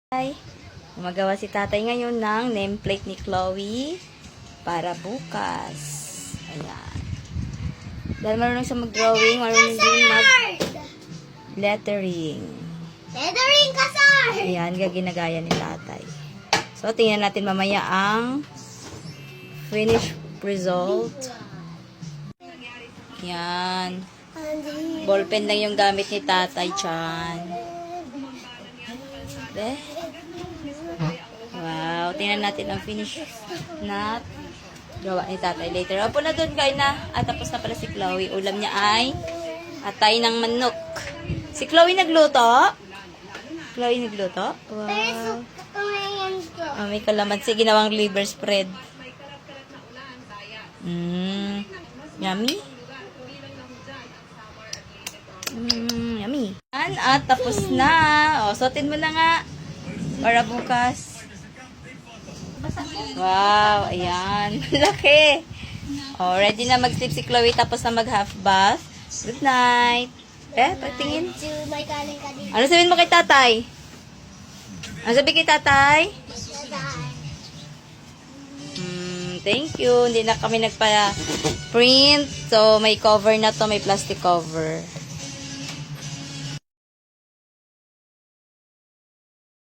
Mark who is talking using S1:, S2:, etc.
S1: Ay, gumagawa si tatay ngayon ng nameplate ni Chloe para bukas. Ayan. Dahil marunong siya mag-drawing, marunong din mag-lettering.
S2: Lettering ka, sir!
S1: Ayan, ginagaya ni tatay. So, tingnan natin mamaya ang finished result. Ayan. Ballpen lang yung gamit ni tatay, Chan. Wow, tingnan natin ang finish na gawa ni tatay later. Apo na doon, kain na. At tapos na pala si Chloe. Ulam niya ay atay ng manok. Si Chloe nagluto? Chloe nagluto? Wow. May kalamansi, ginawang liver spread. Yummy? Yummy. At tapos na. O, suotin mo na nga. Para bukas. Wow, ayan. Laki. O, ready na mag-sleep si Chloe tapos na mag-half bath. Good night. Patingin. Ano sabihin mo kay tatay? Ano sabihin kay tatay? Thank you. Hindi na kami nagpa-print. So, may cover na to. May plastic cover.